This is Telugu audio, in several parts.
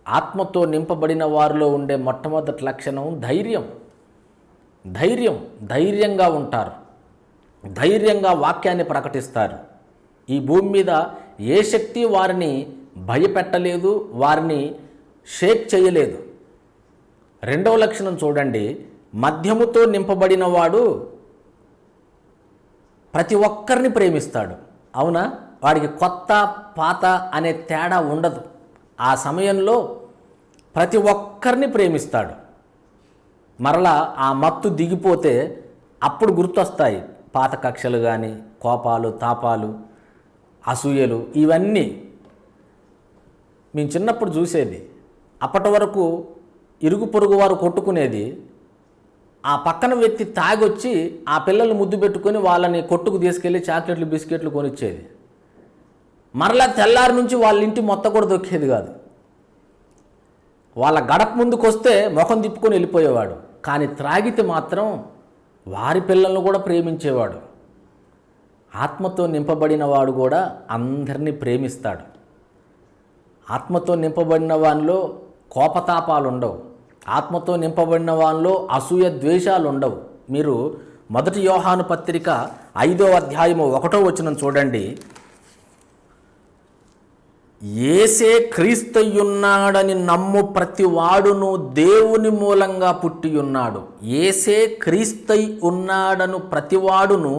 ఆత్మతో నింపబడిన వారిలో ఉండే మొట్టమొదటి లక్షణం ధైర్యం. ధైర్యంగా ఉంటారు, ధైర్యంగా వాక్యాన్ని ప్రకటిస్తారు. ఈ భూమి మీద ఏ శక్తి వారిని భయపెట్టలేదు, వారిని షేక్ చేయలేదు. రెండవ లక్షణం చూడండి, మద్యముతో నింపబడిన వాడు ప్రతి ఒక్కరిని ప్రేమిస్తాడు. అవునా? వాడికి కొత్త పాత అనే తేడా ఉండదు. ఆ సమయంలో ప్రతి ఒక్కరిని ప్రేమిస్తాడు. మరలా ఆ మత్తు దిగిపోతే అప్పుడు గుర్తొస్తాయి పాత కక్షలు కానీ, కోపాలు, తాపాలు, అసూయలు. ఇవన్నీ మేము చిన్నప్పుడు చూసేది. అప్పటి వరకు ఇరుగు పొరుగు వారు కొట్టుకునేది, ఆ పక్కన వ్యక్తి తాగొచ్చి ఆ పిల్లలు ముద్దు పెట్టుకొని వాళ్ళని కొట్టుకు తీసుకెళ్ళి చాక్లెట్లు, బిస్కెట్లు కొనిచ్చేది. మరలా తెల్లారి నుంచి వాళ్ళ ఇంటి మొత్తం కూడా దొక్కేది కాదు. వాళ్ళ గడప ముందుకు వస్తే ముఖం తిప్పుకొని వెళ్ళిపోయేవాడు. కానీ త్రాగితే మాత్రం వారి పిల్లలను కూడా ప్రేమించేవాడు. ఆత్మతో నింపబడిన వాడు కూడా అందరినీ ప్రేమిస్తాడు. ఆత్మతో నింపబడిన వానిలో కోపతాపాలు ఉండవు. ఆత్మతో నింపబడిన వానిలో అసూయ ద్వేషాలు ఉండవు. మీరు 1 యోహాను పత్రిక 5వ అధ్యాయము 1వ వచనం చూడండి. యేసే క్రీస్తయున్నాడని నమ్ము ప్రతి వాడును దేవుని మూలంగా పుట్టి ఉన్నాడు. యేసే క్రీస్తై ఉన్నాడను ప్రతివాడును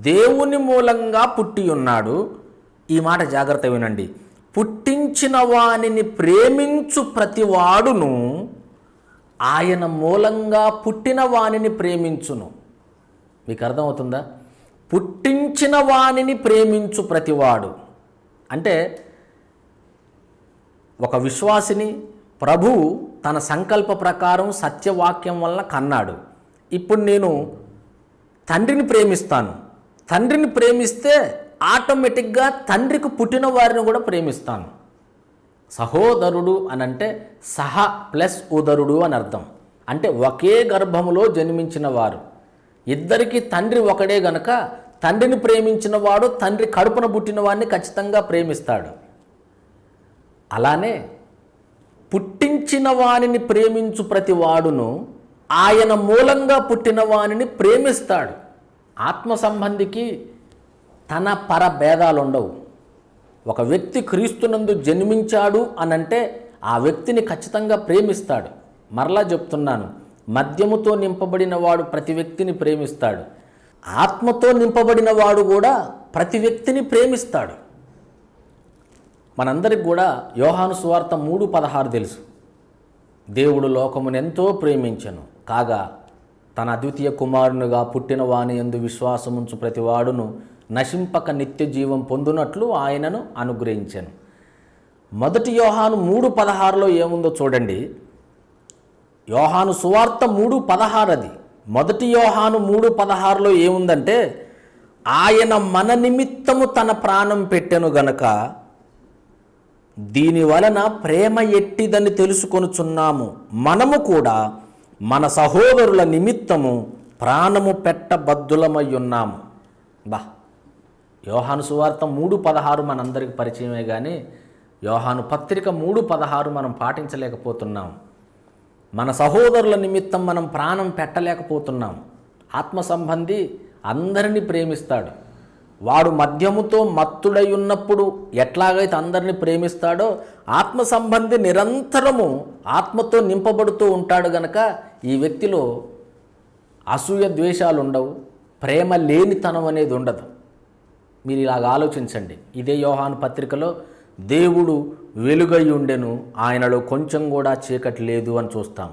దేవుని మూలంగా పుట్టి ఉన్నాడు. ఈ మాట జాగ్రత్త వినండి. పుట్టించిన వానిని ప్రేమించు ప్రతివాడును ఆయన మూలంగా పుట్టిన వానిని ప్రేమించును. మీకు అర్థమవుతుందా? పుట్టించిన వానిని ప్రేమించు ప్రతివాడు అంటే ఒక విశ్వాసిని ప్రభువు తన సంకల్ప ప్రకారం సత్యవాక్యం వలన కన్నాడు. ఇప్పుడు నేను తండ్రిని ప్రేమిస్తాను. తండ్రిని ప్రేమిస్తే ఆటోమేటిక్గా తండ్రికి పుట్టిన వారిని కూడా ప్రేమిస్తాను. సహోదరుడు అనంటే సహ ప్లస్ ఉదరుడు అని అర్థం. అంటే ఒకే గర్భములో జన్మించిన వారు. ఇద్దరికి తండ్రి ఒకడే గనక తండ్రిని ప్రేమించిన వాడు తండ్రి కడుపున పుట్టిన వాడిని ఖచ్చితంగా ప్రేమిస్తాడు. అలానే పుట్టించిన వానిని ప్రేమించు ప్రతి వాడును ఆయన మూలంగా పుట్టిన వానిని ప్రేమిస్తాడు. ఆత్మ సంబంధికి తన పర భేదాలు ఉండవు. ఒక వ్యక్తి క్రీస్తునందు జన్మించాడు అనంటే ఆ వ్యక్తిని ఖచ్చితంగా ప్రేమిస్తాడు. మరలా చెప్తున్నాను, మద్యముతో నింపబడిన వాడు ప్రతి వ్యక్తిని ప్రేమిస్తాడు. ఆత్మతో నింపబడిన వాడు కూడా ప్రతి వ్యక్తిని ప్రేమిస్తాడు. మనందరికి కూడా యోహాను సువార్త 3:16 తెలుసు. దేవుడు లోకమును ఎంతో ప్రేమించెను కాగా తన అద్వితీయ కుమారునిగా పుట్టిన వాని యందు విశ్వాసముంచు ప్రతివాడును నశింపక నిత్య జీవం పొందునట్లు ఆయనను అనుగ్రహించెను. 1 యోహాను 3:16లో ఏముందో చూడండి. యోహాను సువార్త 3:16 అది. 1 యోహాను 3:16లో ఏముందంటే, ఆయన మన నిమిత్తము తన ప్రాణం పెట్టెను గనక దీని వలన ప్రేమ ఎట్టిదని తెలుసుకొనుచున్నాము. మనము కూడా మన సహోదరుల నిమిత్తము ప్రాణము పెట్టబద్దులమై ఉన్నాము. యోహాను సువార్త 3:16 మనందరికి పరిచయమే, కానీ యోహాను పత్రిక 3:16 మనం పాటించలేకపోతున్నాం. మన సహోదరుల నిమిత్తం మనం ప్రాణం పెట్టలేకపోతున్నాం. ఆత్మ సంబంధి అందరినీ ప్రేమిస్తాడు. వాడు మద్యముతో మత్తుడై ఉన్నప్పుడు ఎట్లాగైతే అందరినీ ప్రేమిస్తాడో, ఆత్మ సంబంధి నిరంతరము ఆత్మతో నింపబడుతూ ఉంటాడు గనక ఈ వ్యక్తిలో అసూయ ద్వేషాలు ఉండవు, ప్రేమ లేనితనం అనేది ఉండదు. మీరు ఇలాగ ఆలోచించండి. ఇదే యోహాను పత్రికలో దేవుడు వెలుగై ఉండెను, ఆయనలో కొంచెం కూడా చీకటి లేదు అని చూస్తాం.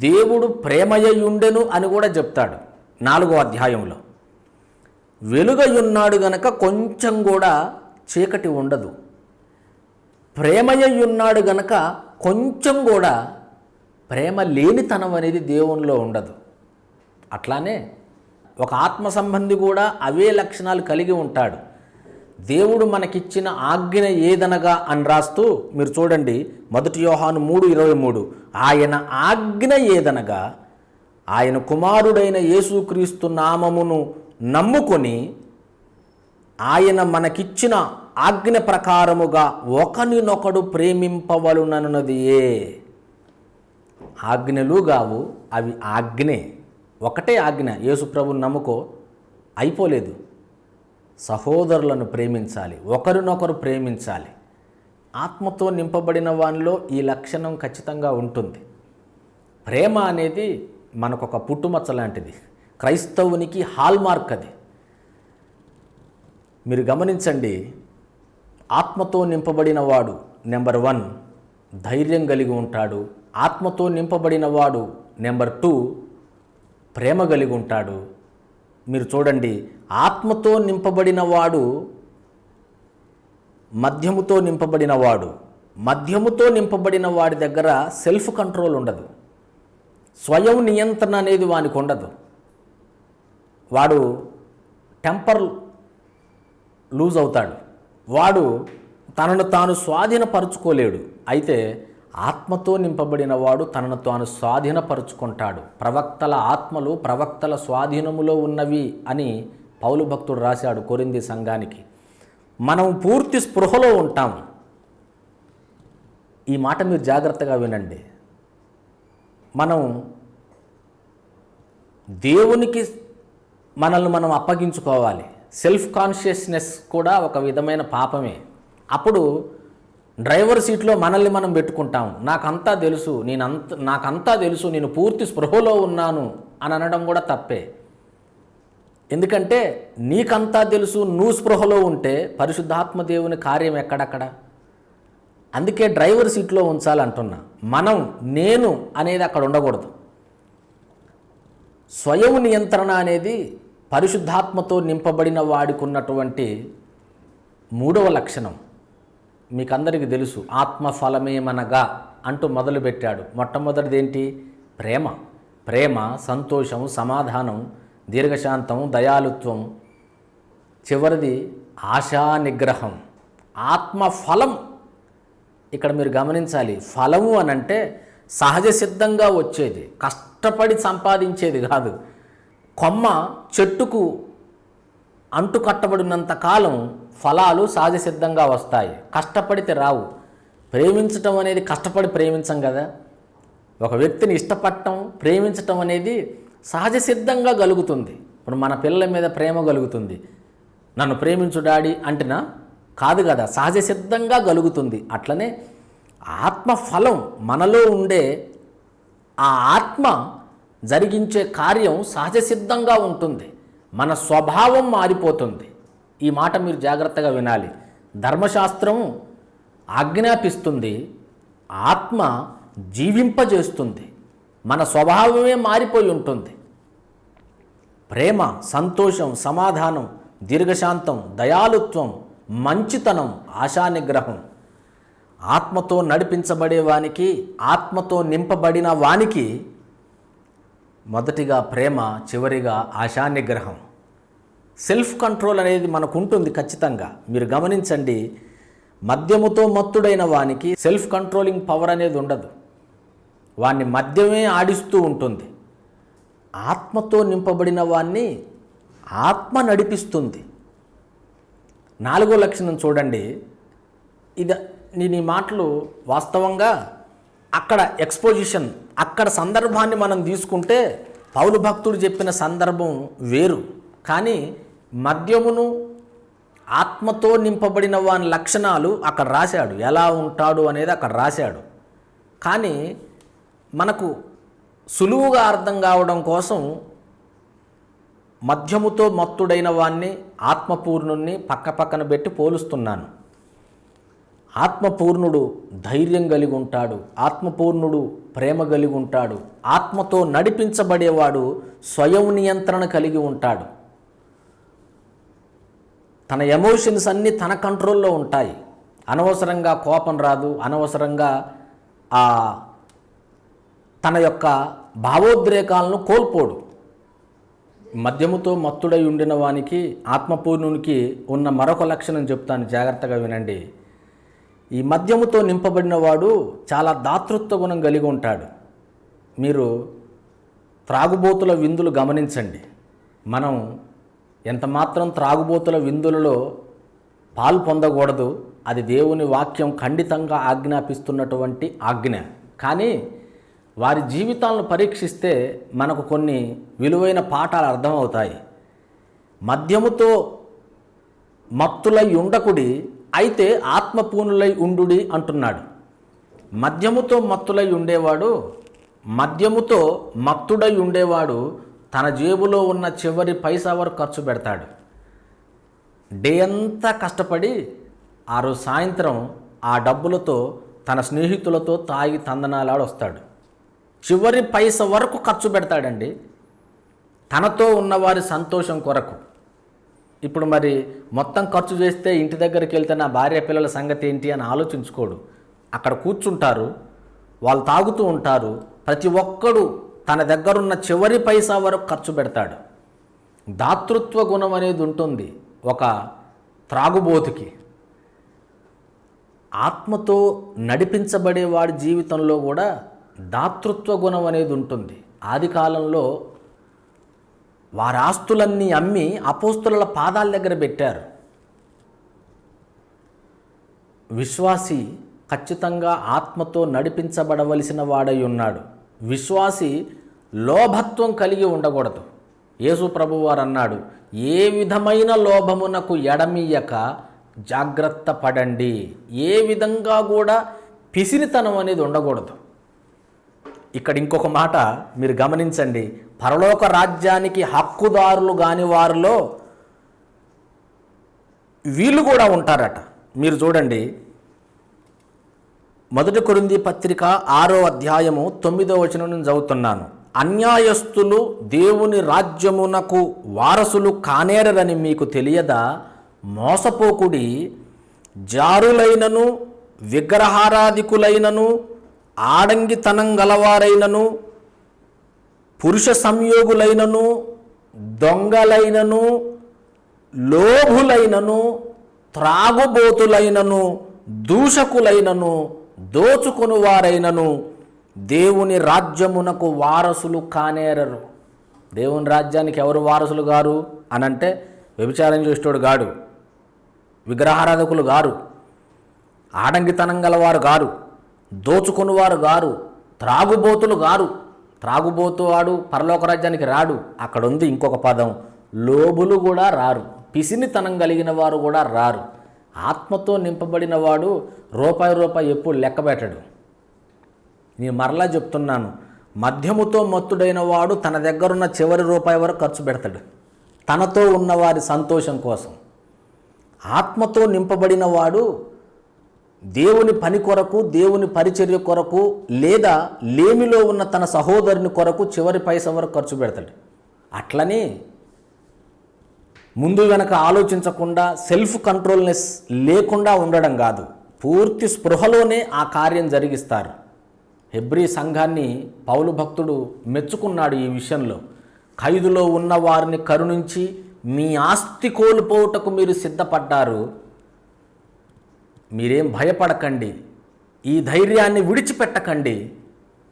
దేవుడు ప్రేమయ్య ఉండెను అని కూడా చెప్తాడు 4వ అధ్యాయంలో. వెలుగై ఉన్నాడు గనక కొంచెం కూడా చీకటి ఉండదు. ప్రేమయ్య ఉన్నాడు గనక కొంచెం కూడా ప్రేమ లేనితనం అనేది దేవునిలో ఉండదు. అట్లానే ఒక ఆత్మ సంబంధి కూడా అవే లక్షణాలు కలిగి ఉంటాడు. దేవుడు మనకిచ్చిన ఆజ్ఞ ఏదనగా అని రాస్తూ మీరు చూడండి 1 యోహాను 3:23, ఆయన ఆజ్ఞ ఏదనగా ఆయన కుమారుడైన యేసుక్రీస్తు నామమును నమ్ముకొని ఆయన మనకిచ్చిన ఆజ్ఞ ప్రకారముగా ఒకనినొకడు ప్రేమింపవలనన్నదియే. ఆజ్ఞలు గావు, అవి ఆజ్ఞే. ఒకటే ఆజ్ఞ, యేసుప్రభుని నమ్ముకో, అయిపోలేదు. సహోదరులను ప్రేమించాలి, ఒకరినొకరు ప్రేమించాలి. ఆత్మతో నింపబడిన వానిలో ఈ లక్షణం ఖచ్చితంగా ఉంటుంది. ప్రేమ అనేది మనకొక పుట్టుమచ్చ లాంటిది, క్రైస్తవునికి హాల్మార్క్ అది. మీరు గమనించండి, ఆత్మతో నింపబడిన వాడు నెంబర్ 1 ధైర్యం కలిగి ఉంటాడు. ఆత్మతో నింపబడిన వాడు నెంబర్ 2 ప్రేమ కలిగి ఉంటాడు. మీరు చూడండి, ఆత్మతో నింపబడిన వాడు మద్యముతో నింపబడిన వాడు. మద్యముతో నింపబడిన వాడి దగ్గర సెల్ఫ్ కంట్రోల్ ఉండదు, స్వయం నియంత్రణ అనేది వానికి ఉండదు. వాడు టెంపర్ లూజ్ అవుతాడు, వాడు తనను తాను స్వాధీనపరుచుకోలేడు. అయితే ఆత్మతో నింపబడిన వాడు తనను తాను స్వాధీనపరుచుకుంటాడు. ప్రవక్తల ఆత్మలు ప్రవక్తల స్వాధీనములో ఉన్నవి అని పౌలు భక్తుడు రాశాడు కొరింథీ సంఘానికి. మనం పూర్తి స్పృహలో ఉంటాం. ఈ మాట మీరు జాగ్రత్తగా వినండి. మనం దేవునికి మనల్ని మనం అప్పగించుకోవాలి. సెల్ఫ్ కాన్షియస్నెస్ కూడా ఒక విధమైన పాపమే. అప్పుడు డ్రైవర్ సీట్లో మనల్ని మనం పెట్టుకుంటాం. నాకంతా తెలుసు, నాకంతా తెలుసు, నేను పూర్తి స్పృహలో ఉన్నాను అని అనడం కూడా తప్పే. ఎందుకంటే నీకంతా తెలుసు, నువ్వు స్పృహలో ఉంటే పరిశుద్ధాత్మ దేవుని కార్యం ఎక్కడక్కడ. అందుకే డ్రైవర్ సీట్లో ఉంచాలంటున్నా. నేను అనేది అక్కడ ఉండకూడదు. స్వయం నియంత్రణ అనేది పరిశుద్ధాత్మతో నింపబడిన వాడికి ఉన్నటువంటి 3వ లక్షణం. మీకు అందరికీ తెలుసు, ఆత్మఫలమేమనగా అంటూ మొదలుపెట్టాడు. మొట్టమొదటిది ఏంటి? ప్రేమ, సంతోషం, సమాధానం, దీర్ఘశాంతం, దయాలుత్వం. చివరిది ఆశా నిగ్రహం. ఆత్మఫలం ఇక్కడ మీరు గమనించాలి. ఫలము అనంటే సహజ సిద్ధంగా వచ్చేది, కష్టపడి సంపాదించేది కాదు. కొమ్మ చెట్టుకు అంటు కట్టబడినంత కాలం ఫలాలు సహజ సిద్ధంగా వస్తాయి, కష్టపడితే రావు. ప్రేమించటం అనేది కష్టపడి ప్రేమించం కదా. ఒక వ్యక్తిని ఇష్టపడటం, ప్రేమించటం అనేది సహజ సిద్ధంగా కలుగుతుంది. ఇప్పుడు మన పిల్లల మీద ప్రేమ కలుగుతుంది, నన్ను ప్రేమించు డాడీ అంటేనా? కాదు కదా, సహజ సిద్ధంగా కలుగుతుంది. అట్లనే ఆత్మఫలం మనలో ఉండే ఆ ఆత్మ జరిగించే కార్యం సహజ సిద్ధంగా ఉంటుంది. మన స్వభావం మారిపోతుంది. ఈ మాట మీరు జాగ్రత్తగా వినాలి. ధర్మశాస్త్రం ఆజ్ఞాపిస్తుంది, ఆత్మ జీవింపజేస్తుంది. మన స్వభావమే మారిపోయి ఉంటుంది. ప్రేమ, సంతోషం, సమాధానం, దీర్ఘశాంతం, దయాలుత్వం, మంచితనం, ఆశానిగ్రహం. ఆత్మతో నడిపించబడే వానికి, ఆత్మతో నింపబడిన వానికి మొదటిగా ప్రేమ, చివరిగా ఆశానిగ్రహం. సెల్ఫ్ కంట్రోల్ అనేది మనకు ఉంటుంది ఖచ్చితంగా. మీరు గమనించండి, మద్యముతో మత్తుడైన వానికి సెల్ఫ్ కంట్రోలింగ్ పవర్ అనేది ఉండదు, వాణ్ణి మద్యమే ఆడిస్తూ ఉంటుంది. ఆత్మతో నింపబడిన వాణ్ణి ఆత్మ నడిపిస్తుంది. 4వ లక్షణం చూడండి. నేను ఈ మాటలు వాస్తవంగా అక్కడ ఎక్స్పోజిషన్, అక్కడ సందర్భాన్ని మనం తీసుకుంటే పౌలు భక్తుడు చెప్పిన సందర్భం వేరు. కానీ మద్యమును, ఆత్మతో నింపబడిన వాని లక్షణాలు అక్కడ రాశాడు, ఎలా ఉంటాడు అనేది అక్కడ రాశాడు. కానీ మనకు సులువుగా అర్థం కావడం కోసం మద్యముతో మత్తుడైన వాణ్ణి, ఆత్మపూర్ణుణ్ణి పక్కన పెట్టి పోలుస్తున్నాను. ఆత్మపూర్ణుడు ధైర్యం కలిగి ఉంటాడు, ఆత్మపూర్ణుడు ప్రేమ కలిగి ఉంటాడు, ఆత్మతో నడిపించబడేవాడు స్వయం నియంత్రణ కలిగి ఉంటాడు. తన ఎమోషన్స్ అన్నీ తన కంట్రోల్లో ఉంటాయి. అనవసరంగా కోపం రాదు, అనవసరంగా తన యొక్క భావోద్రేకాలను కోల్పోడు. మద్యముతో మత్తుడై ఉండిన వానికి, ఆత్మపూర్ణునికి ఉన్న మరొక లక్షణం చెప్తాను, జాగ్రత్తగా వినండి. ఈ మద్యముతో నింపబడిన వాడు చాలా దాతృత్వ గుణం కలిగి ఉంటాడు. మీరు త్రాగుబోతుల విందులు గమనించండి. మనం ఎంత మాత్రం త్రాగుబోతుల విందులలో పాలు పొందకూడదు. అది దేవుని వాక్యం ఖండితంగా ఆజ్ఞాపిస్తున్నటువంటి ఆజ్ఞ. కానీ వారి జీవితాలను పరీక్షిస్తే మనకు కొన్ని విలువైన పాఠాలు అర్థమవుతాయి. మద్యముతో మత్తులై ఉండకుడి, అయితే ఆత్మపూర్ణులై ఉండుడి అంటున్నాడు. మద్యముతో మత్తులై ఉండేవాడు, మద్యముతో మత్తుడై ఉండేవాడు తన జేబులో ఉన్న చివరి పైసా వరకు ఖర్చు పెడతాడు. డే అంతా కష్టపడి ఆ రోజు సాయంత్రం ఆ డబ్బులతో తన స్నేహితులతో తాగి తందనాలాడు వస్తాడు. చివరి పైసా వరకు ఖర్చు పెడతాడండి తనతో ఉన్నవారి సంతోషం కొరకు. ఇప్పుడు మరి మొత్తం ఖర్చు చేస్తే ఇంటి దగ్గరికి వెళ్తే నా భార్య పిల్లల సంగతి ఏంటి అని ఆలోచించుకోడు. అక్కడ కూర్చుంటారు, వాళ్ళు తాగుతూ ఉంటారు. ప్రతి ఒక్కడు తన దగ్గరున్న చివరి పైసా వరకు ఖర్చు పెడతాడు. దాతృత్వ గుణం అనేది ఉంటుంది ఒక త్రాగుబోతుకి. ఆత్మతో నడిపించబడేవాడి జీవితంలో కూడా దాతృత్వ గుణం అనేది ఉంటుంది. ఆది కాలంలో వారి ఆస్తులన్నీ అమ్మి అపోస్తుల పాదాల దగ్గర పెట్టారు. విశ్వాసి ఖచ్చితంగా ఆత్మతో నడిపించబడవలసిన వాడై ఉన్నాడు. విశ్వాసి లోభత్వం కలిగి ఉండకూడదు. యేసు ప్రభువు వారు అన్నాడు, ఏ విధమైన లోభమునకు ఎడమియ్యక జాగ్రత్త పడండి. ఏ విధంగా కూడా పిసినితనం అనేది ఉండకూడదు. ఇక్కడ ఇంకొక మాట మీరు గమనించండి. పరలోక రాజ్యానికి హక్కుదారులు కాని వారిలో వీళ్ళు కూడా ఉంటారట. మీరు చూడండి, 1 కొరింథీ పత్రిక 6వ అధ్యాయము 9వ వచనం నేను చదువుతున్నాను. అన్యాయస్తులు దేవుని రాజ్యమునకు వారసులు కానేరని మీకు తెలియదా? మోసపోకుడి. జారులైనను విగ్రహారాధికులైనను ఆడంగితనం గలవారైనను పురుష సంయోగులైనను దొంగలైనను లోభులైనను త్రాగుబోతులైనను దూషకులైనను దోచుకుని వారైనను దేవుని రాజ్యమునకు వారసులు కానేరరు. దేవుని రాజ్యానికి ఎవరు వారసులు గారు అనంటే వ్యభిచారం చేసేటోడు గాడు, విగ్రహారాధకులు గారు, ఆడంగితనం గలవారు గారు, దోచుకునివారు గారు, త్రాగుబోతులు గారు. త్రాగుబోతు వాడు పరలోక రాజ్యానికి రాడు. అక్కడ ఉంది ఇంకొక పదం, లోబులు కూడా రారు, పిసినితనం కలిగిన వారు కూడా రారు. ఆత్మతో నింపబడిన వాడు రూపాయి ఎప్పుడు లెక్క పెట్టడు. నేను మరలా చెప్తున్నాను, మద్యముతో మత్తుడైన వాడు తన దగ్గరున్న చివరి రూపాయి వరకు ఖర్చు పెడతాడు తనతో ఉన్నవారి సంతోషం కోసం. ఆత్మతో నింపబడిన వాడు దేవుని పని కొరకు, దేవుని పరిచర్య కొరకు, లేదా లేమిలో ఉన్న తన సహోదరుని కొరకు చివరి పైసా వరకు ఖర్చు పెడతాడు. అట్లని ముందు వెనక ఆలోచించకుండా సెల్ఫ్ కంట్రోల్నెస్ లేకుండా ఉండడం కాదు, పూర్తి స్పృహలోనే ఆ కార్యం జరిగిస్తారు. హెబ్రీ సంఘాన్ని పౌలు భక్తుడు మెచ్చుకున్నాడు ఈ విషయంలో. ఖైదులో ఉన్న వారిని కరుణించి మీ ఆస్తి కోల్పోవుటకు మీరు సిద్ధపడ్డారు, మీరేం భయపడకండి, ఈ ధైర్యాన్ని విడిచిపెట్టకండి,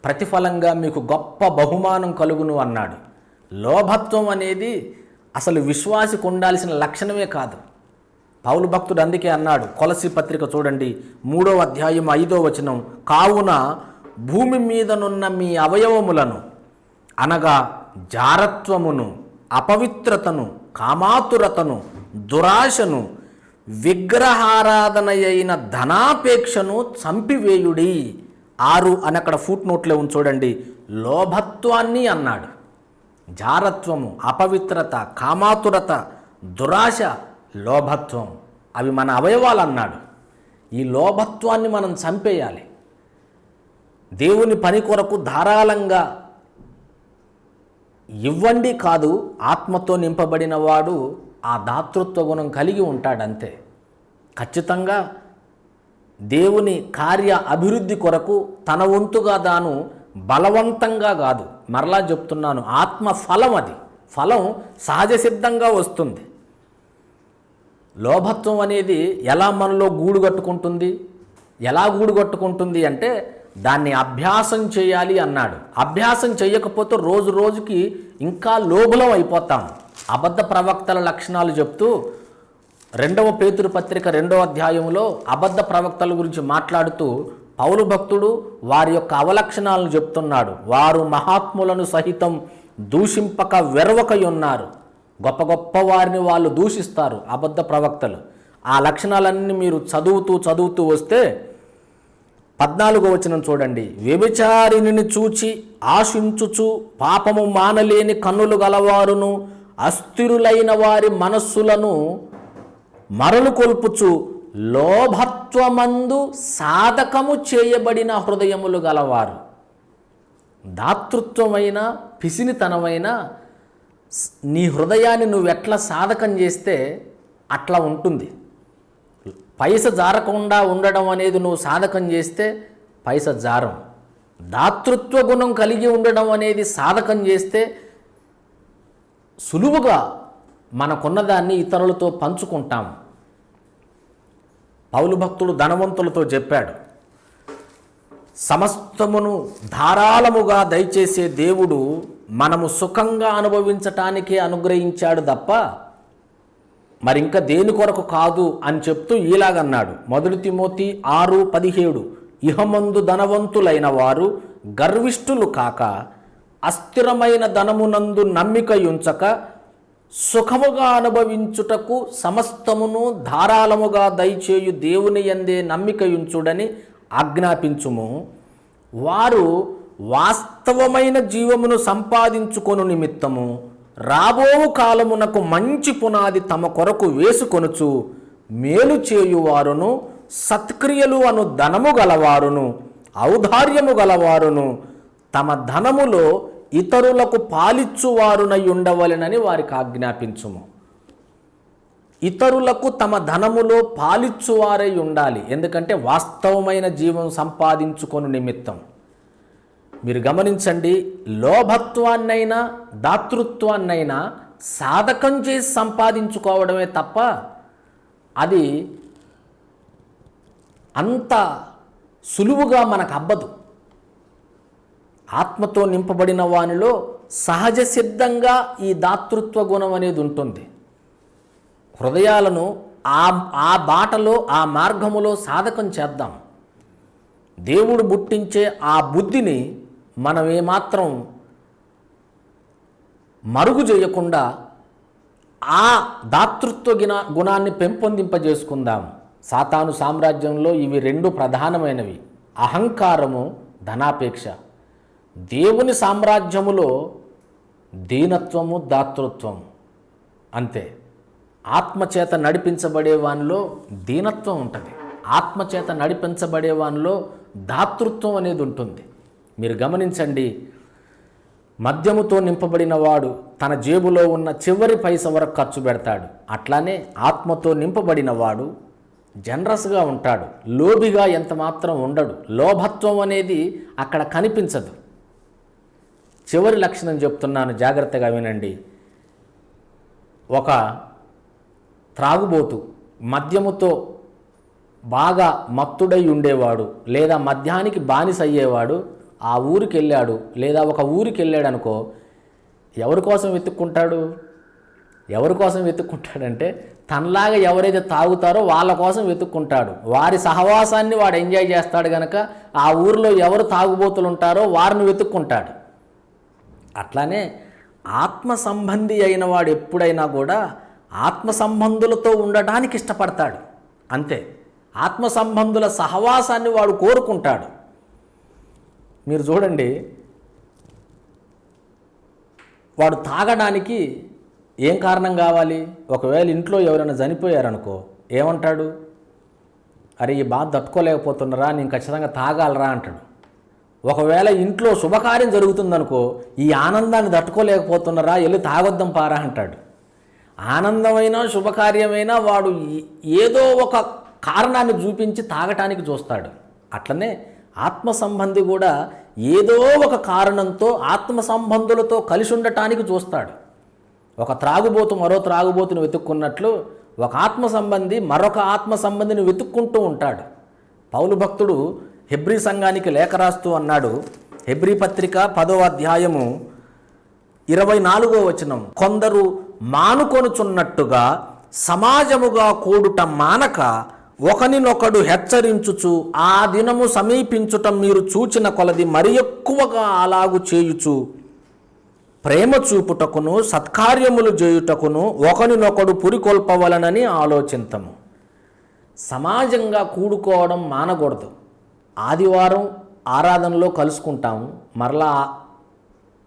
ప్రతిఫలంగా మీకు గొప్ప బహుమానం కలుగును అన్నాడు. లోభత్వం అనేది అసలు విశ్వాసికి ఉండాల్సిన లక్షణమే కాదు. పౌలు భక్తుడు అందుకే అన్నాడు, కొలస్సీ పత్రిక చూడండి 3వ అధ్యాయం 5వ వచనం, కావున భూమి మీదనున్న మీ అవయవములను అనగా జారత్వమును, అపవిత్రతను, కామాతురతను, దురాశను, విగ్రహారాధన అయిన ధనాపేక్షను చంపివేయుడి. 6 అని అక్కడ ఫుట్ నోట్లో చూడండి. లోభత్వాన్ని అన్నాడు. జారత్వము, అపవిత్రత, కామాతురత, దురాశ, లోభత్వం అవి మన అవయవాలు అన్నాడు. ఈ లోభత్వాన్ని మనం చంపేయాలి. దేవుని పని కొరకు ధారాళంగా ఇవ్వండి కాదు, ఆత్మతో నింపబడిన వాడు ఆ దాతృత్వ గుణం కలిగి ఉంటాడంతే. ఖచ్చితంగా దేవుని కార్య అభివృద్ధి కొరకు తన వంతుగా తాను బలవంతంగా కాదు, మరలా చెప్తున్నాను, ఆత్మ ఫలం. అది ఫలం సహజ సిద్ధంగా వస్తుంది. లోభత్వం అనేది ఎలా మనలో గూడు కట్టుకుంటుంది? ఎలా గూడు కట్టుకుంటుంది అంటే దాన్ని అభ్యాసం చేయాలి అన్నాడు. అభ్యాసం చేయకపోతే రోజు రోజుకి ఇంకా లోభులం అయిపోతాం. అబద్ధ ప్రవక్తల లక్షణాలు చెప్తూ రెండవ పేతురు పత్రిక 2వ అధ్యాయంలో అబద్ధ ప్రవక్తల గురించి మాట్లాడుతూ పౌలు భక్తుడు వారి యొక్క అవలక్షణాలను చెప్తున్నాడు. వారు మహాత్ములను సహితం దూషింపక వెరవకై ఉన్నారు. గొప్ప గొప్ప వారిని వాళ్ళు దూషిస్తారు అబద్ధ ప్రవక్తలు. ఆ లక్షణాలన్నీ మీరు చదువుతూ వస్తే 14వ వచనం చూడండి. వ్యభిచారిణిని చూచి ఆశించుచు పాపము మానలేని కన్నులు గలవారును అస్థిరులైన వారి మనస్సులను మరలు కొల్పుచు లోభత్వమందు సాధకము చేయబడిన హృదయములు గలవారు. దాతృత్వమైన పిసినితనమైన నీ హృదయాన్ని నువ్వెట్లా సాధకం చేస్తే అట్లా ఉంటుంది. పైస జారకుండా ఉండడం అనేది నువ్వు సాధకం చేస్తే పైస జారం. దాతృత్వ గుణం కలిగి ఉండడం అనేది సాధకం చేస్తే సులువుగా మనకున్నదాన్ని ఇతరులతో పంచుకుంటాం. పౌలు భక్తుడు ధనవంతులతో చెప్పాడు, సమస్తమును ధారాళముగా దయచేసే దేవుడు మనము సుఖంగా అనుభవించటానికే అనుగ్రహించాడు తప్ప మరింక దేని కొరకు కాదు అని చెప్తూ ఇలాగన్నాడు. 1 తిమోతి 6:17 ఇహమందు ధనవంతులైన వారు గర్విష్ఠులు కాక అస్థిరమైన ధనమునందు నమ్మిక ఉంచక సుఖముగా అనుభవించుటకు సమస్తమును ధారాళముగా దయచేయు దేవుని యందే నమ్మిక ఉంచుడని ఆజ్ఞాపించుము. వారు వాస్తవమైన జీవమును సంపాదించుకొను నిమిత్తము రాబోవు కాలమునకు మంచి పునాది తమ కొరకు వేసుకొనుచు మేలు చేయువారును సత్క్రియలు అను ధనము గలవారును ఔదార్యము గలవారును తమ ధనములో ఇతరులకు పాలిచ్చువారునై ఉండవలెనని వారికి ఆజ్ఞాపించుము. ఇతరులకు తమ ధనములో పాలిచ్చువారై ఉండాలి. ఎందుకంటే వాస్తవమైన జీవం సంపాదించుకొను నిమిత్తం. మీరు గమనించండి, లోభత్వాన్నైనా దాతృత్వాన్నైనా సాధకం చేసి సంపాదించుకోవడమే తప్ప అది అంత సులువుగా మనకు అబ్బదు. ఆత్మతో నింపబడిన వానిలో సహజ సిద్ధంగా ఈ దాతృత్వ గుణం అనేది ఉంటుంది. హృదయాలను ఆ బాటలో ఆ మార్గములో సాధకం చేద్దాం. దేవుడు పుట్టించే ఆ బుద్ధిని మనం ఏమాత్రం మరుగు చేయకుండా ఆ దాతృత్వ గుణాన్ని పెంపొందింపజేసుకుందాం. సాతాను సామ్రాజ్యంలో ఇవి 2 ప్రధానమైనవి, అహంకారము, ధనాపేక్ష. దేవుని సామ్రాజ్యములో దీనత్వము, దాతృత్వం అంతే. ఆత్మచేత నడిపించబడే వానిలో దీనత్వం ఉంటుంది, ఆత్మచేత నడిపించబడే వానిలో దాతృత్వం అనేది ఉంటుంది. మీరు గమనించండి, మద్యముతో నింపబడిన వాడు తన జేబులో ఉన్న చివరి పైస వరకు ఖర్చు పెడతాడు. అట్లానే ఆత్మతో నింపబడిన వాడు జనరస్గా ఉంటాడు, లోబిగా ఎంత మాత్రం ఉండడు. లోభత్వం అనేది అక్కడ కనిపించదు. చివరి లక్షణం చెప్తున్నాను, జాగ్రత్తగా వినండి. ఒక త్రాగుబోతు మద్యముతో బాగా మత్తుడై ఉండేవాడు లేదా మద్యానికి బానిస అయ్యేవాడు ఆ ఊరికి వెళ్ళాడు లేదా ఒక ఊరికి వెళ్ళాడు అనుకో, ఎవరి కోసం వెతుక్కుంటాడంటే తనలాగా ఎవరైతే తాగుతారో వాళ్ళ కోసం వెతుక్కుంటాడు. వారి సహవాసాన్ని వాడు ఎంజాయ్ చేస్తాడు కనుక ఆ ఊరిలో ఎవరు తాగుబోతులు ఉంటారో వారిని వెతుక్కుంటాడు. అట్లానే ఆత్మ సంబంధి అయిన వాడు ఎప్పుడైనా కూడా ఆత్మ సంబంధులతో ఉండడానికి ఇష్టపడతాడు. అంతే, ఆత్మ సంబంధుల సహవాసాన్ని వాడు కోరుకుంటాడు. మీరు చూడండి, వాడు తాగడానికి ఏం కారణం కావాలి? ఒకవేళ ఇంట్లో ఎవరైనా చనిపోయారనుకో ఏమంటాడు? అరే ఈ బాధ తట్టుకోలేకపోతున్నారా, నేను ఖచ్చితంగా తాగాలరా అంటాడు. ఒకవేళ ఇంట్లో శుభకార్యం జరుగుతుందనుకో, ఈ ఆనందాన్ని తట్టుకోలేకపోతున్నారా, వెళ్ళి తాగొద్దాం పారా అంటాడు. ఆనందమైన శుభకార్యమైనా వాడు ఏదో ఒక కారణాన్ని చూపించి తాగటానికి చూస్తాడు. అట్లనే ఆత్మ సంబంధి కూడా ఏదో ఒక కారణంతో ఆత్మ సంబంధులతో కలిసి ఉండటానికి చూస్తాడు. ఒక త్రాగుబోతు మరో త్రాగుబోతుని వెతుక్కున్నట్లు ఒక ఆత్మ సంబంధి మరొక ఆత్మ సంబంధిని వెతుక్కుంటూ ఉంటాడు. పౌలు భక్తుడు హెబ్రీ సంఘానికి లేఖ రాస్తూ అన్నాడు, హెబ్రీ పత్రిక 10వ అధ్యాయము 24వ వచనం, కొందరు మానుకొనుచున్నట్టుగా సమాజముగా కూడుట మానక ఒకనినొకడు హెచ్చరించుచు ఆ దినము సమీపించుట మీరు చూచిన కొలది మరి ఎక్కువగా అలాగు చేయుచు ప్రేమ చూపుటకును సత్కార్యములు చేయుటకును ఒకనినొకడు పురికొల్పవలనని ఆలోచింతము. సమాజంగా కూడుకోవడం మానకూడదు. ఆదివారం ఆరాధనలో కలుసుకుంటాము, మరలా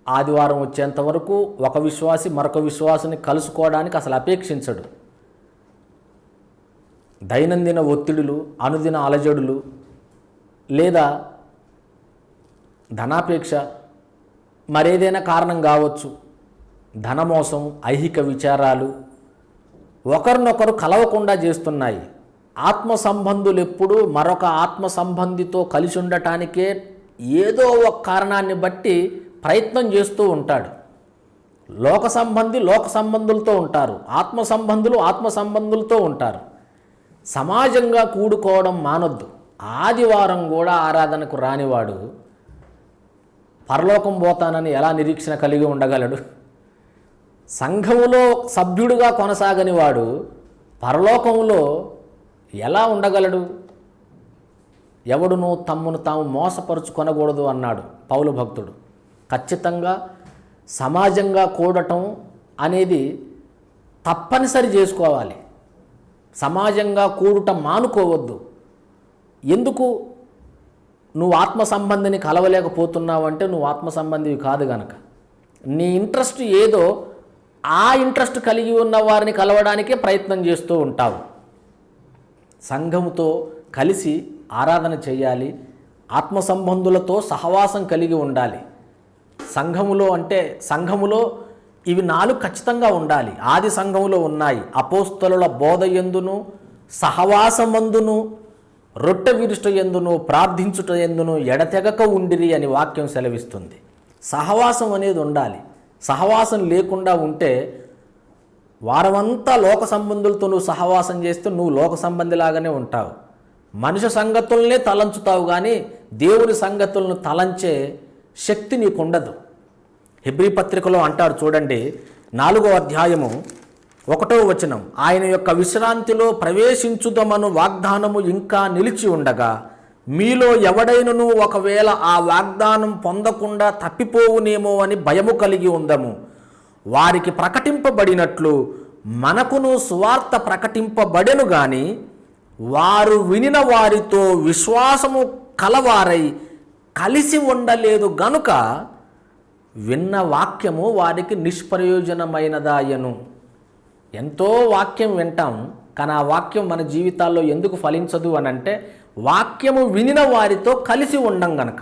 ఆదివారం వచ్చేంత వరకు ఒక విశ్వాసి మరొక విశ్వాసిని కలుసుకోవడానికి అసలు అపేక్షించడు. దైనందిన ఒత్తిడులు, అనుదిన అలజడులు, లేదా ధనాపేక్ష, మరేదైనా కారణం కావచ్చు, ధనమోసం, ఐహిక విచారాలు ఒకరినొకరు కలవకుండా చేస్తున్నాయి. ఆత్మ సంబంధులు ఎప్పుడూ మరొక ఆత్మ సంబంధితో కలిసి ఉండటానికే ఏదో ఒక కారణాన్ని బట్టి ప్రయత్నం చేస్తూ ఉంటాడు. లోక సంబంధులతో ఉంటారు, ఆత్మ సంబంధులతో ఉంటారు. సమాజంగా కూడుకోవడం మానొద్దు. ఆదివారం కూడా ఆరాధనకు రానివాడు పరలోకం పోతానని ఎలా నిరీక్షణ కలిగి ఉండగలడు? సంఘములో సభ్యుడిగా కొనసాగని వాడు పరలోకంలో ఎలా ఉండగలడు? ఎవడును తమ్మును తాము మోసపరుచుకొనకూడదు అన్నాడు పౌలు భక్తుడు. ఖచ్చితంగా సమాజంగా కూడటం అనేది తప్పనిసరి చేసుకోవాలి. సమాజంగా కూడటం మానుకోవద్దు. ఎందుకు? నువ్వు ఆత్మ సంబంధిని కలవలేకపోతున్నావు అంటే నువ్వు ఆత్మ సంబంధివి కాదు గనక. నీ ఇంట్రెస్ట్ ఏదో ఆ ఇంట్రెస్ట్ కలిగి ఉన్న వారిని కలవడానికే ప్రయత్నం చేస్తూ ఉంటావు. సంఘముతో కలిసి ఆరాధన చేయాలి, ఆత్మ సంబంధులతో సహవాసం కలిగి ఉండాలి. సంఘములో ఇవి 4 ఖచ్చితంగా ఉండాలి. ఆది సంఘములో ఉన్నాయి. అపోస్తలుల బోధ యందును, సహవాసమందును, రొట్టె విరుష్ట యందును, ప్రార్థించుట యందును ఎడతెగక ఉండిరి అని వాక్యం సెలవిస్తుంది. సహవాసం అనేది ఉండాలి. సహవాసం లేకుండా ఉంటే వారమంతా లోక సంబంధులతో నువ్వు సహవాసం చేస్తే నువ్వు లోక సంబంధిలాగానే ఉంటావు. మనుష్య సంగతులనే తలంచుతావు కానీ దేవుని సంగతులను తలంచే శక్తి నీకు ఉండదు. హెబ్రీ పత్రికలో అంటాడు చూడండి, 4వ అధ్యాయము 1వ వచనం, ఆయన యొక్క విశ్రాంతిలో ప్రవేశించుదమను వాగ్దానము ఇంకా నిలిచి ఉండగా మీలో ఎవడైనను ఒకవేళ ఆ వాగ్దానం పొందకుండా తప్పిపోవునేమో అని భయము కలిగి ఉందము. వారికి ప్రకటింపబడినట్లు మనకును సువార్త ప్రకటింపబడెను గాని వారు వినిన వారితో విశ్వాసము కలవారై కలిసి ఉండలేదు గనుక విన్న వాక్యము వారికి నిష్ప్రయోజనమైనదాయను. ఎంతో వాక్యం వింటాం, కానీ ఆ వాక్యం మన జీవితాల్లో ఎందుకు ఫలించదు అని అంటే వాక్యము వినిన వారితో కలిసి ఉండం గనక.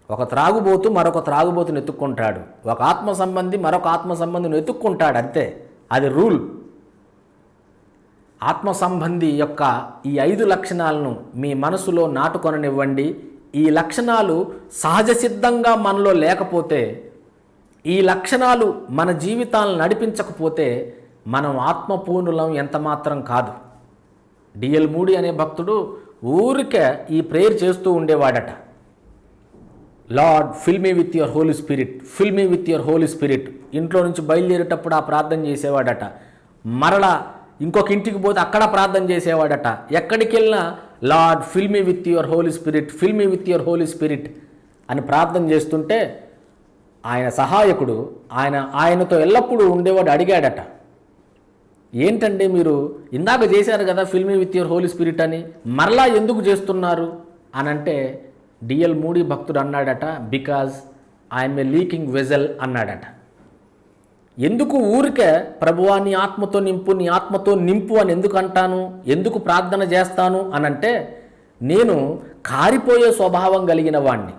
ఒక త్రాగుబోతు మరొక త్రాగుబోతుని ఎత్తుక్కుంటాడు, ఒక ఆత్మ సంబంధి మరొక ఆత్మ సంబంధిని ఎత్తుక్కుంటాడు, అంతే. అది రూల్. ఆత్మ సంబంధి యొక్క ఈ 5 లక్షణాలను మీ మనసులో నాటుకొననివ్వండి. ఈ లక్షణాలు సహజ సిద్ధంగా మనలో లేకపోతే, ఈ లక్షణాలు మన జీవితాలను నడిపించకపోతే మనం ఆత్మపూర్ణులం ఎంత మాత్రం కాదు. డిఎల్ మూడి అనే భక్తుడు ఊరికే ఈ ప్రేయర్ చేస్తూ ఉండేవాడట. Lord fill me with your Holi spirit, fill me with your Holi spirit. ఇంట్లో నుంచి బయలుదేరేటప్పుడు ఆ ప్రార్థన చేసేవాడట. మరలా ఇంకొక ఇంటికి పోతే అక్కడ ప్రార్థన చేసేవాడట. ఎక్కడికి వెళ్ళినా Lord fill me with your Holi spirit, fill me with your Holi Spirit అని ప్రార్థన చేస్తుంటే ఆయన సహాయకుడు ఆయనతో ఎల్లప్పుడూ ఉండేవాడు అడిగాడట, ఏంటంటే మీరు ఇందాక చేశారు కదా fill me with your Holi Spirit అని, మరలా ఎందుకు చేస్తున్నారు అని అంటే డిఎల్ మూడి భక్తుడు అన్నాడట, because I'm a leaking vessel అన్నాడట. ఎందుకు ఊరికే ప్రభువా నీ ఆత్మతో నింపు అని ఎందుకు అంటాను, ఎందుకు ప్రార్థన చేస్తాను అనంటే నేను కారిపోయే స్వభావం కలిగిన వాణ్ణి.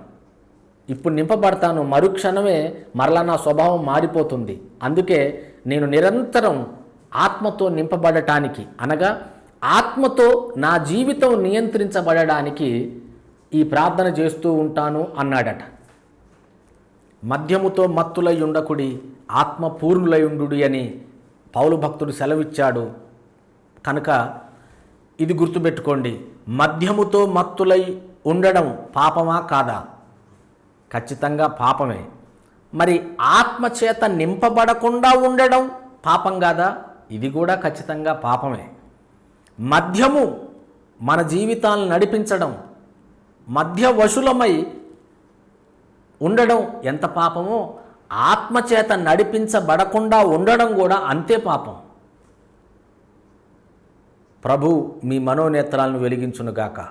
ఇప్పుడు నింపబడతాను, మరుక్షణమే మరలా నా స్వభావం మారిపోతుంది. అందుకే నేను నిరంతరం ఆత్మతో నింపబడటానికి, అనగా ఆత్మతో నా జీవితం నియంత్రించబడడానికి ఈ ప్రార్థన చేస్తూ ఉంటాను అన్నాడట. మద్యముతో మత్తులై ఉండకుడి, ఆత్మ పూర్ణులై ఉండు అని పౌలు భక్తుడు సెలవిచ్చాడు. కనుక ఇది గుర్తుపెట్టుకోండి, మద్యముతో మత్తులై ఉండడం పాపమా కాదా? ఖచ్చితంగా పాపమే. మరి ఆత్మచేత నింపబడకుండా ఉండడం పాపం కాదా? ఇది కూడా ఖచ్చితంగా పాపమే. మద్యము మన జీవితాలను నడిపించడం, మద్యవశులమై ఉండడం ఎంత పాపమో, ఆత్మచేత నడిపించబడకుండా ఉండడం కూడా అంతే పాపం. ప్రభు మీ మనోనేత్రాలను వెలిగించునుగాక.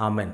ఆమెన్.